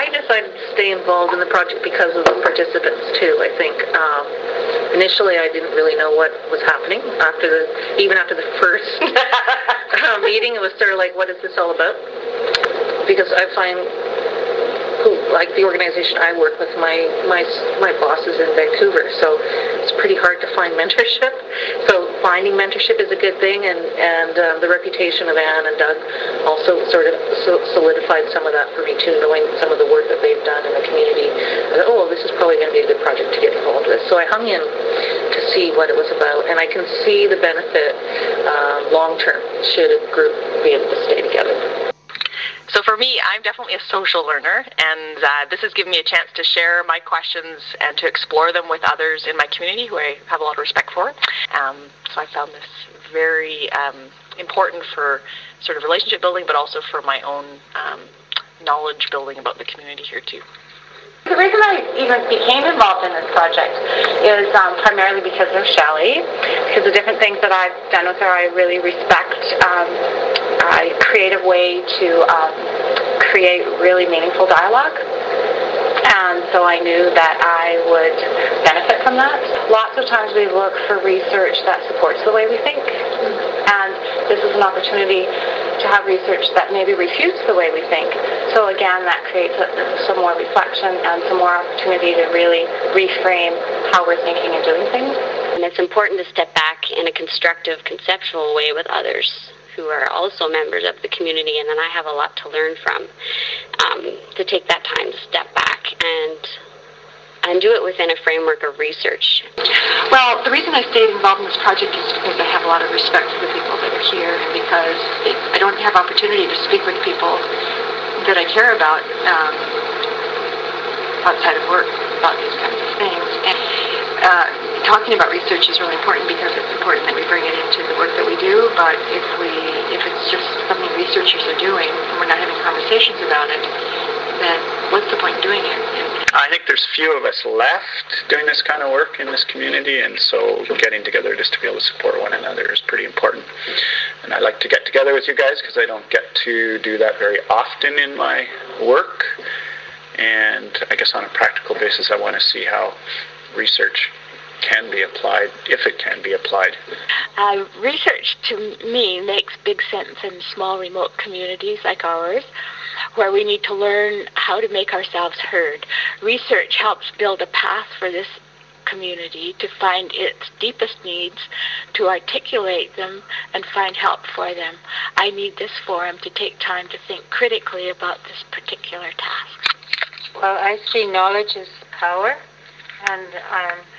I decided to stay involved in the project because of the participants too. I think initially I didn't really know what was happening even after the first meeting. It was sort of like, what is this all about? Because I find, like the organization I work with, my boss is in Vancouver, so it's pretty hard to find mentorship. So finding mentorship is a good thing, and the reputation of Anne and Doug also sort of solidified some of that for me too, knowing some of the work that they've done in the community. I thought, oh, this is probably going to be a good project to get involved with. So I hung in to see what it was about, and I can see the benefit long term should a group be able to stay together. So for me, I'm definitely a social learner, and this has given me a chance to share my questions and to explore them with others in my community who I have a lot of respect for. So I found this very important for sort of relationship building, but also for my own knowledge building about the community here too. The reason I even became involved in this project is primarily because of Shelley, because the different things that I've done with her I really respect. A creative way to create really meaningful dialogue, and so I knew that I would benefit from that. Lots of times we look for research that supports the way we think, and this is an opportunity to have research that maybe refutes the way we think. So again, that creates some more reflection and some more opportunity to really reframe how we're thinking and doing things. And it's important to step back in a constructive, conceptual way with others who are also members of the community, and then I have a lot to learn from, to take that time to step back and do it within a framework of research. Well, the reason I stayed involved in this project is because I have a lot of respect for the people that are here, and because I don't have opportunity to speak with people that I care about outside of work about these kinds of things. And talking about research is really important because it's important that we bring it into the work that we do, but if it's just something researchers are doing and we're not having conversations about it, then what's the point in doing it? I think there's few of us left doing this kind of work in this community, and so getting together just to be able to support one another is pretty important. And I like to get together with you guys because I don't get to do that very often in my work, and I guess on a practical basis I want to see how research can be applied, if it can be applied. Research to me makes big sense in small remote communities like ours, where we need to learn how to make ourselves heard. Research helps build a path for this community to find its deepest needs, to articulate them, and find help for them. I need this forum to take time to think critically about this particular task. Well, I see knowledge as power, and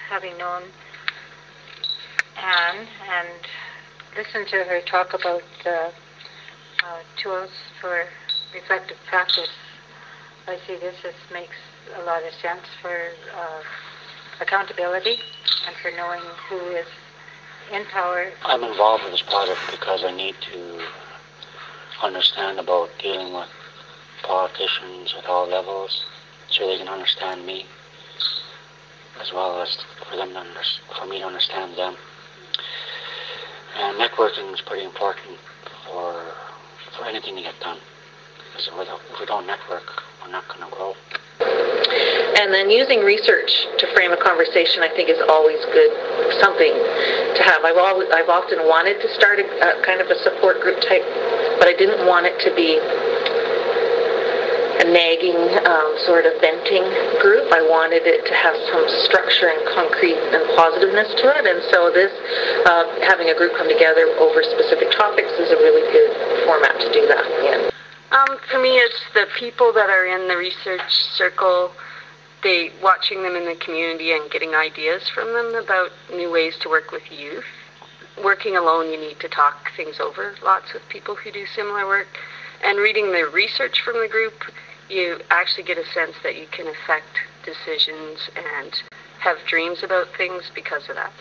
having known Anne and listened to her talk about tools for reflective practice, I see this as makes a lot of sense for accountability and for knowing who is in power. I'm involved with this project because I need to understand about dealing with politicians at all levels so they can understand me, as well as for me to understand them. And networking is pretty important for anything to get done. Because if we don't network, we're not going to grow. And then using research to frame a conversation, I think, is always good, something to have. I've often wanted to start a kind of a support group type, but I didn't want it to be a nagging sort of venting group. I wanted it to have some structure and concrete and positiveness to it, and so this having a group come together over specific topics is a really good format to do that in. For me, it's the people that are in the research circle, watching them in the community and getting ideas from them about new ways to work with youth. Working alone, you need to talk things over lots with people who do similar work. And reading the research from the group, you actually get a sense that you can affect decisions and have dreams about things because of that.